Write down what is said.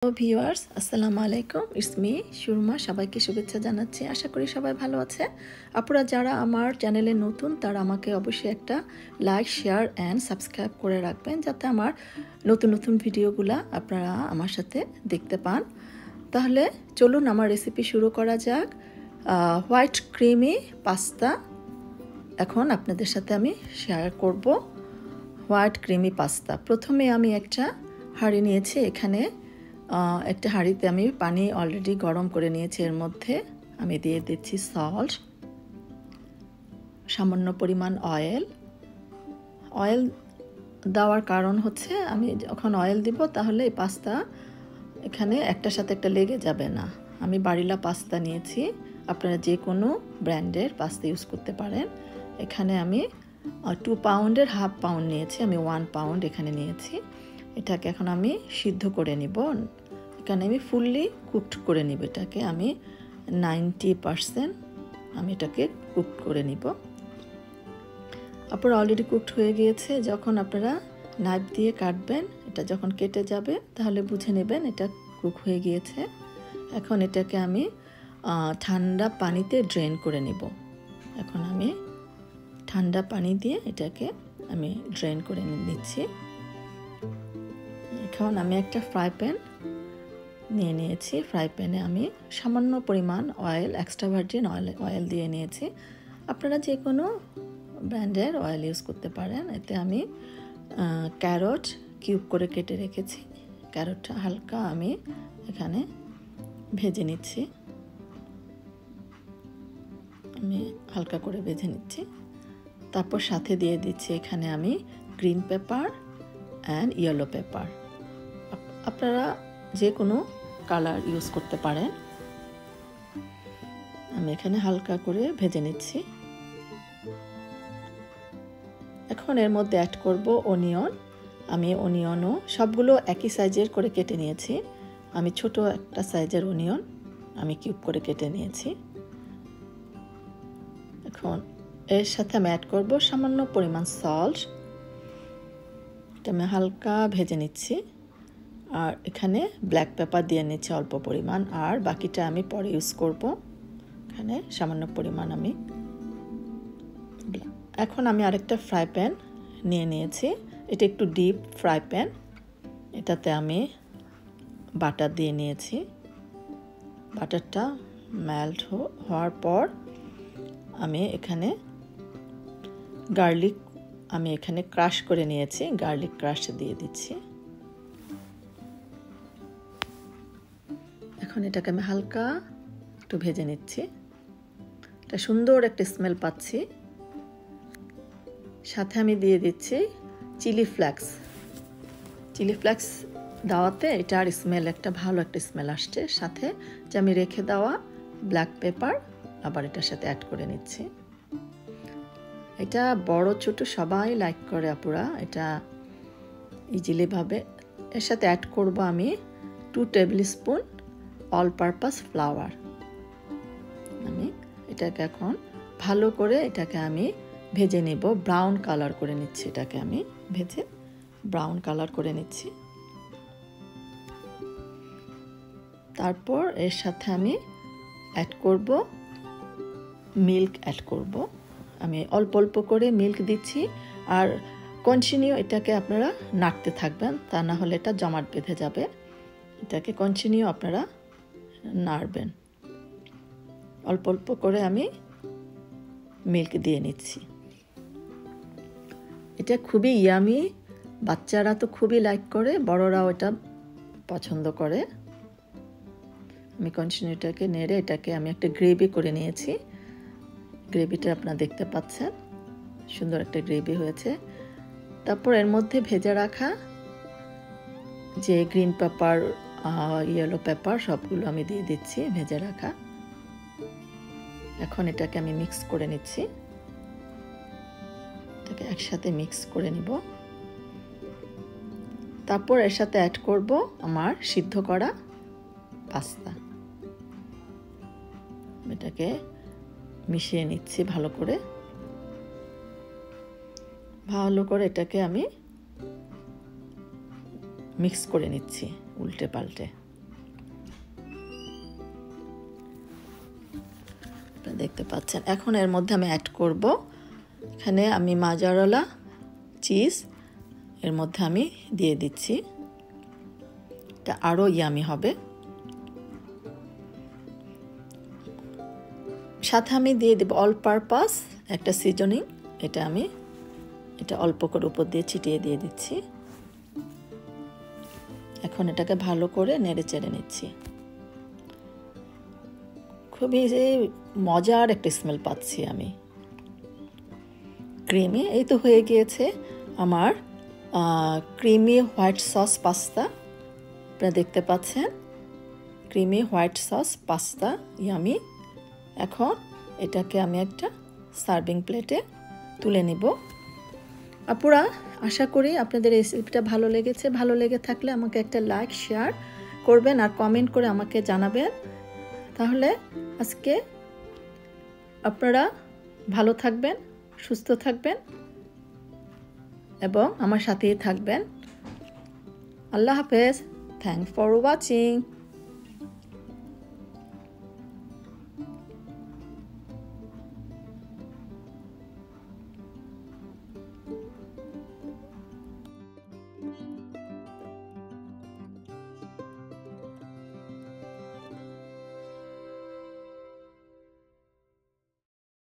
Hello viewers, আসসালামু আলাইকুম। It's me Surma. সবাইকে শুভেচ্ছা জানাচ্ছি। আশা করি সবাই ভালো আছে। আপনারা যারা আমার চ্যানেলে নতুন তারা আমাকে অবশ্যই একটা লাইক, শেয়ার অ্যান্ড সাবস্ক্রাইব করে রাখবেন, যাতে আমার নতুন নতুন ভিডিওগুলো আপনারা আমার সাথে দেখতে পান। তাহলে চলুন আমার রেসিপি শুরু করা যাক। হোয়াইট ক্রিমি পাস্তা এখন আপনাদের সাথে আমি শেয়ার করব। White creamy pasta. প্রথমে আমি একটা হাঁড়ি নিয়েছি। এখানে একটা হাঁড়িতে আমি পানি অলরেডি গরম করে নিয়েছি। এর মধ্যে আমি দিয়ে দিচ্ছি সল্ট, সামান্য পরিমাণ অয়েল দেওয়ার কারণ হচ্ছে আমি যখন অয়েল দিব তাহলে এই পাস্তা এখানে একটার সাথে একটা লেগে যাবে না। আমি বারিলা পাস্তা নিয়েছি, আপনারা যে কোনো ব্র্যান্ডের পাস্তা ইউজ করতে পারেন। এখানে আমি 2 পাউন্ডের হাফ পাউন্ড নিয়েছি, আমি 1 পাউন্ড এখানে নিয়েছি। এটাকে এখন আমি সিদ্ধ করে নিব। এখানে আমি ফুললি কুকড করে নিব। এটাকে আমি 90% আমি এটাকে কুকড করে নিব। আপনার অলরেডি কুকড হয়ে গিয়েছে। যখন আপনারা নাইফ দিয়ে কাটবেন, এটা যখন কেটে যাবে তাহলে বুঝে নেবেন এটা কুক হয়ে গিয়েছে। এখন এটাকে আমি ঠান্ডা পানিতে ড্রেন করে নিব। এখন আমি ঠান্ডা পানি দিয়ে এটাকে আমি ড্রেন করে নিচ্ছি। এখন আমি একটা ফ্রাই প্যান নিয়ে নিয়েছি। ফ্রাই প্যানে আমি সামান্য পরিমাণ অয়েল, এক্সট্রা ভার্জিন অয়েল দিয়ে নিয়েছি। আপনারা যে কোনো ব্র্যান্ডের অয়েল ইউজ করতে পারেন। এতে আমি ক্যারট কিউব করে কেটে রেখেছি। ক্যারটটা হালকা আমি এখানে ভেজে নিচ্ছি। আমি হালকা করে ভেজে নিচ্ছি। তারপর সাথে দিয়ে দিচ্ছি এখানে আমি green paper and yellow paper. আপনারা যে কোনো কালার ইউজ করতে পারেন। আমি এখানে হালকা করে ভেজে নিচ্ছি। এখন এর মধ্যে অ্যাড করব অনিয়ন। আমি অনিয়নও সবগুলো একই সাইজের করে কেটে নিয়েছি। আমি ছোট একটা সাইজের অনিয়ন আমি কিউব করে কেটে নিয়েছি। এখন এর সাথে আমি অ্যাড করব সামান্য পরিমাণ সল্ট। এটা আমি হালকা ভেজে নিচ্ছি। আর এখানে ব্ল্যাক পেপার দিয়ে নিচ্ছি অল্প পরিমাণ, আর বাকিটা আমি পরে ইউজ করব। এখানে সামান্য পরিমাণ আমি এখন আমি আরেকটা ফ্রাই প্যান নিয়ে নিয়েছি। এটা একটু ডিপ ফ্রাই প্যান। এটাতে আমি বাটার দিয়ে নিয়েছি। বাটারটা মেল্ট হওয়ার পর আমি এখানে গার্লিক আমি এখানে ক্রাশ করে নিয়েছি। গার্লিক ক্রাশ দিয়ে দিচ্ছি। এখন এটাকে আমি হালকা একটু ভেজে নিচ্ছি। এটা সুন্দর একটা স্মেল পাচ্ছি। সাথে আমি দিয়ে দিচ্ছি চিলি ফ্লেক্স। চিলি ফ্লেক্স দেওয়াতে এটার স্মেল একটা ভালো একটা স্মেল আসছে। সাথে যে আমি রেখে দেওয়া ব্ল্যাক পেপার আবার এটার সাথে অ্যাড করে নিচ্ছি। এটা বড় ছোট সবাই লাইক করে আপুরা, এটা ইজিলি ভাবে। এর সাথে অ্যাড করব আমি 2 table spoon all purpose flower. আমি এটাকে এখন ভালো করে এটাকে আমি ভেজে নেব। ব্রাউন কালার করে নিচ্ছি। এটাকে আমি ভেজে ব্রাউন কালার করে নিচ্ছি। তারপর এর সাথে আমি অ্যাড করব মিল্ক অ্যাড করব। আমি অল্প অল্প করে মিল্ক দিচ্ছি। আর কন্টিনিউ এটাকে আপনারা নাড়তে থাকবেন, তা না হলে এটা জমাট বেঁধে যাবে। এটাকে কন্টিনিউ আপনারা নাড়বেন। অল্প অল্প করে আমি মিল্ক দিয়ে নিচ্ছি। এটা খুবই ইয়ামি। বাচ্চারা তো খুবই লাইক করে, বড়রাও এটা পছন্দ করে। আমি কন্টিনিউ এটাকে নেড়ে এটাকে আমি একটা গ্রেভি করে নিয়েছি। গ্রেভিটা আপনারা দেখতে পাচ্ছেন, সুন্দর একটা গ্রেভি হয়েছে। তারপর এর মধ্যে ভেজে রাখা যে গ্রিন পেপার, ইয়েলো পেপার সবগুলো আমি দিয়ে দিচ্ছি ভেজে রাখা। এখন এটাকে আমি মিক্স করে নিচ্ছি। এটাকে একসাথে মিক্স করে নিব। তারপর এর সাথে অ্যাড করব আমার সিদ্ধ করা পাস্তা। এটাকে মিশিয়ে নিচ্ছি ভালো করে। এটাকে আমি মিক্স করে নিচ্ছি উল্টে পাল্টে। দেখতে পাচ্ছেন। এখন এর মধ্যে আমি অ্যাড করব, এখানে আমি মোজারেলা চিজ এর মধ্যে আমি দিয়ে দিচ্ছি, এটা আরও ইয়ামি হবে। সাথে আমি দিয়ে দেব অল পারপাস একটা সিজনিং, এটা অল্প করে উপর দিয়ে ছিটিয়ে দিয়ে দিচ্ছি। এখন এটাকে ভালো করে নেড়ে চেড়ে নিচ্ছি। খুবই মজার একটা স্মেল পাচ্ছি আমি, ক্রিমি। এই তো হয়ে গিয়েছে আমার ক্রিমি হোয়াইট সস পাস্তা। আপনারা দেখতে পাচ্ছেন creamy white sauce pasta yummy. এখন এটাকে আমি একটা সার্ভিং প্লেটে তুলে নিব। আপুরা, আশা করি আপনাদের রেসিপিটা ভালো লেগেছে। ভালো লেগে থাকলে আমাকে একটা লাইক শেয়ার করবেন আর কমেন্ট করে আমাকে জানাবেন। তাহলে আজকে আপনারা ভালো থাকবেন, সুস্থ থাকবেন এবং আমার সাথেই থাকবেন। আল্লাহ হাফেজ। Thanks for watching.